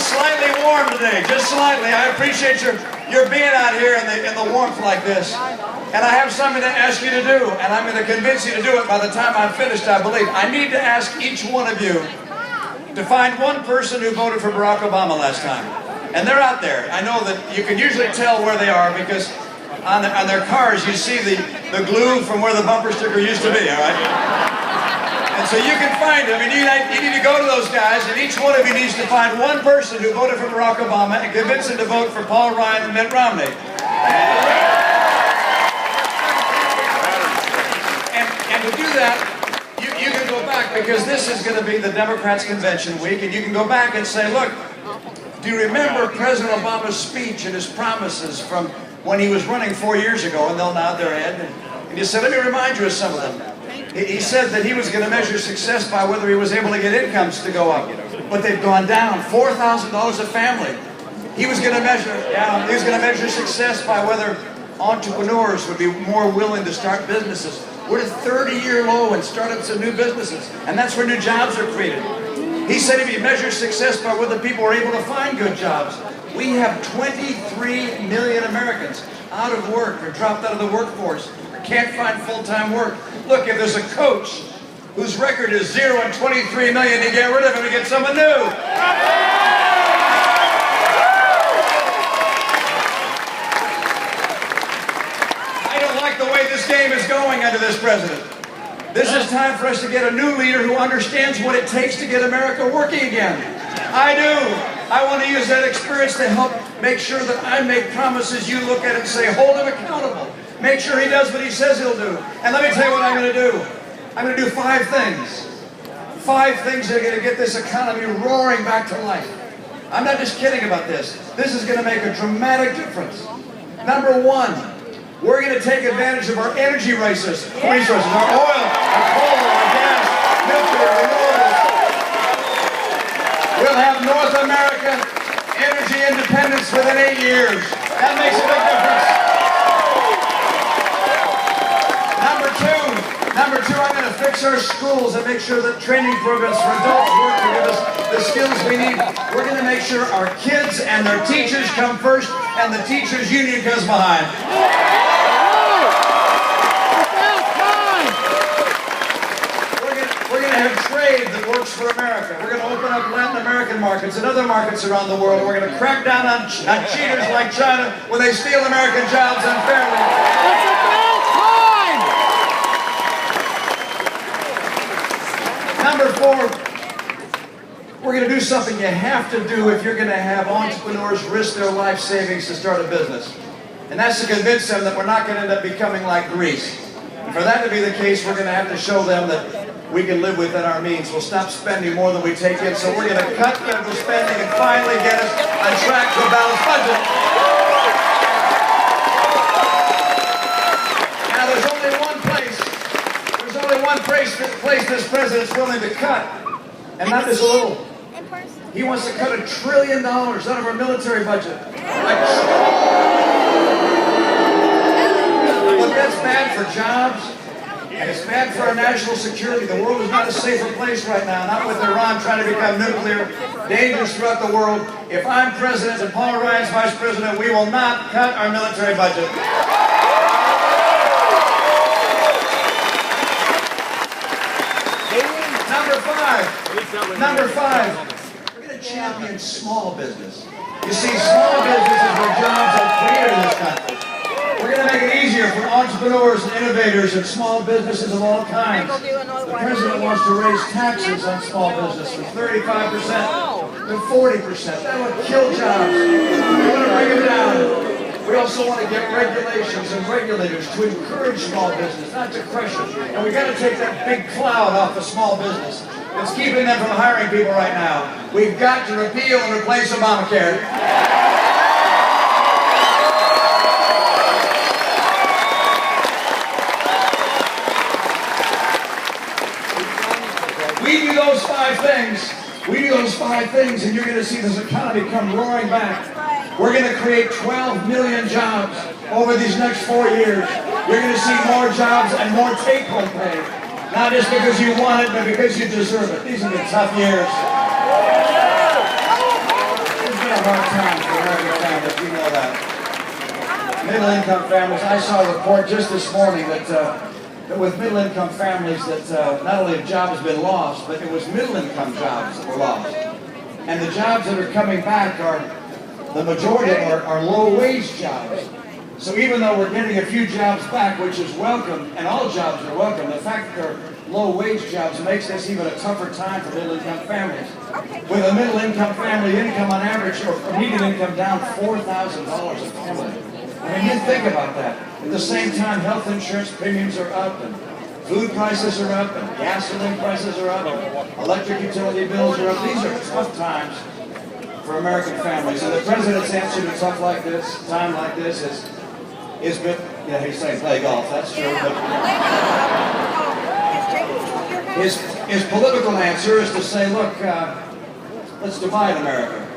just slightly warm today, just slightly. I appreciate your being out here in the warmth like this. And I have something to ask you to do, and I'm going to convince you to do it by the time I'm finished, I believe. I need to ask each one of you to find one person who voted for Barack Obama last time. And they're out there. I know that you can usually tell where they are because on their cars you see the glue from where the bumper sticker used to be, all right? And so you can find them, and you need to go to those guys, and each one of you needs to find one person who voted for Barack Obama and convince them to vote for Paul Ryan and Mitt Romney. And to do that, you can go back, because this is going to be the Democrats' convention week, and you can go back and say, look, do you remember President Obama's speech and his promises from when he was running 4 years ago? And they'll nod their head. And he said, let me remind you of some of them. He said that he was going to measure success by whether he was able to get incomes to go up. But they've gone down, $4,000 a family. He was going to measure success by whether entrepreneurs would be more willing to start businesses. We're at a 30-year low in startups and new businesses, and that's where new jobs are created. He said if you measure success by whether people are able to find good jobs. We have 23 million Americans out of work or dropped out of the workforce, can't find full-time work. Look, if there's a coach whose record is 0 and 23 million, you get rid of him and get someone new. I don't like the way this game is going under this president. This is time for us to get a new leader who understands what it takes to get America working again. I do. I want to use that experience to help make sure that I make promises you look at and say, hold him accountable. Make sure he does what he says he'll do. And let me tell you what I'm going to do. I'm going to do 5 things. 5 things that are going to get this economy roaring back to life. I'm not just kidding about this. This is going to make a dramatic difference. Number 1, we're going to take advantage of our energy resources, our oil, our coal, our gas, nuclear, renewables. We'll have North America energy independence within 8 years. That makes a big difference. Number two, I'm going to fix our schools and make sure that training programs for adults work to give us the skills we need. We're going to make sure our kids and their teachers come first and the teachers' union comes behind. We're going to have trade that works for America. We're going to open up Latin American markets and other markets around the world. We're going to crack down on cheaters like China when they steal American jobs unfairly. Number 4, we're going to do something you have to do if you're going to have entrepreneurs risk their life savings to start a business. And that's to convince them that we're not going to end up becoming like Greece. And for that to be the case, we're going to have to show them that we can live within our means. We'll stop spending more than we take in. So we're going to cut federal spending and finally get us on track to a balanced budget. Now there's only one place this president's willing to cut, and not just a little. He wants to cut $1 trillion out of our military budget. Look, that's bad for jobs, and it's bad for our national security. The world is not a safer place right now, not with Iran trying to become nuclear, dangerous throughout the world. If I'm president and Paul Ryan's vice president, we will not cut our military budget. Number 5, we're going to champion small business. You see, small businesses where jobs are created in this country. We're going to make it easier for entrepreneurs and innovators and small businesses of all kinds. The president wants to raise taxes on small business from 35% to 40%. That would kill jobs. We want to bring them down. We also want to get regulations and regulators to encourage small business, not to crush it. And we've got to take that big cloud off of small business. It's keeping them from hiring people right now. We've got to repeal and replace Obamacare. We do those 5 things, and you're going to see this economy come roaring back. We're going to create 12 million jobs over these next 4 years. You're going to see more jobs and more take-home pay. Not just because you want it, but because you deserve it. These are the tough years. been a hard time for American families, you know that. Middle-income families, I saw a report just this morning that with middle-income families that not only have jobs been lost, but it was middle-income jobs that were lost. And the jobs that are coming back the majority are low-wage jobs. So even though we're getting a few jobs back, which is welcome, and all jobs are welcome, the fact that they're low-wage jobs makes this even a tougher time for middle-income families. With a middle-income family income on average, or median income down $4,000 a family. I mean, you think about that. At the same time, health insurance premiums are up, and food prices are up, and gasoline prices are up, and electric utility bills are up. These are tough times for American families. And the president's answer to time like this is good. Yeah, he's saying play golf. That's true. But his political answer is to say, look, let's divide America.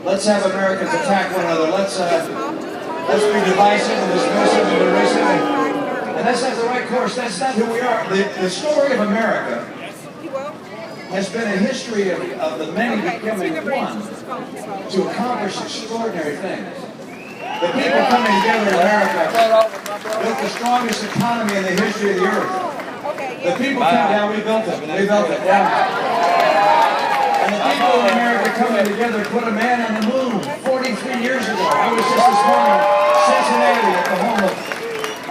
Let's have Americans attack one another. Let's be divisive and dismissive and derisive. And that's not the right course. That's not who we are. The story of America has been a history of the many becoming one to accomplish extraordinary things. The people coming together in America built the strongest economy in the history of the earth. The people came down, we built it. We built it. And the people in America coming together put a man on the moon 43 years ago. I was just this morning in Cincinnati at the home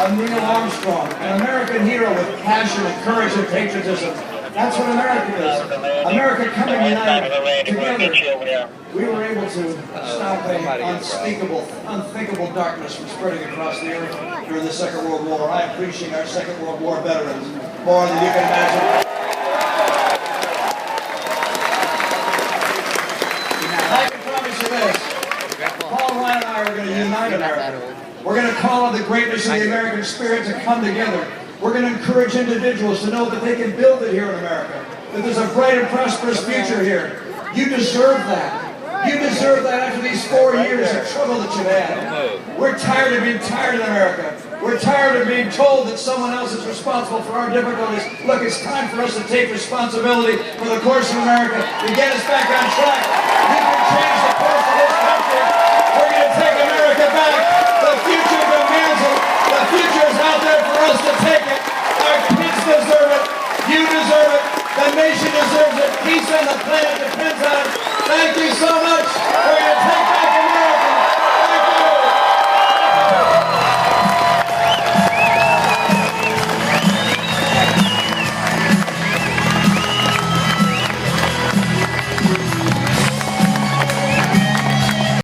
of Neil Armstrong, an American hero with passion and courage and patriotism. That's what America is. America coming united together. We were able to stop an unthinkable darkness from spreading across the earth during the Second World War. I appreciate our Second World War veterans more than you can imagine. I can promise you this. Paul, Ryan, and I are going to unite America. We're going to call on the greatness of the American spirit to come together. We're going to encourage individuals to know that they can build it here in America, that there's a bright and prosperous future here. You deserve that. You deserve that after these 4 years of trouble that you've had. We're tired of being tired in America. We're tired of being told that someone else is responsible for our difficulties. Look, it's time for us to take responsibility for the course of America to get us back on track. We can change the course of this country. We're going to take America back. The future demands it. The future is out there for us to take it. Our kids deserve it. You deserve it. The nation deserves it. Peace on the planet depends on it. Thank you so much. We're going to take back America.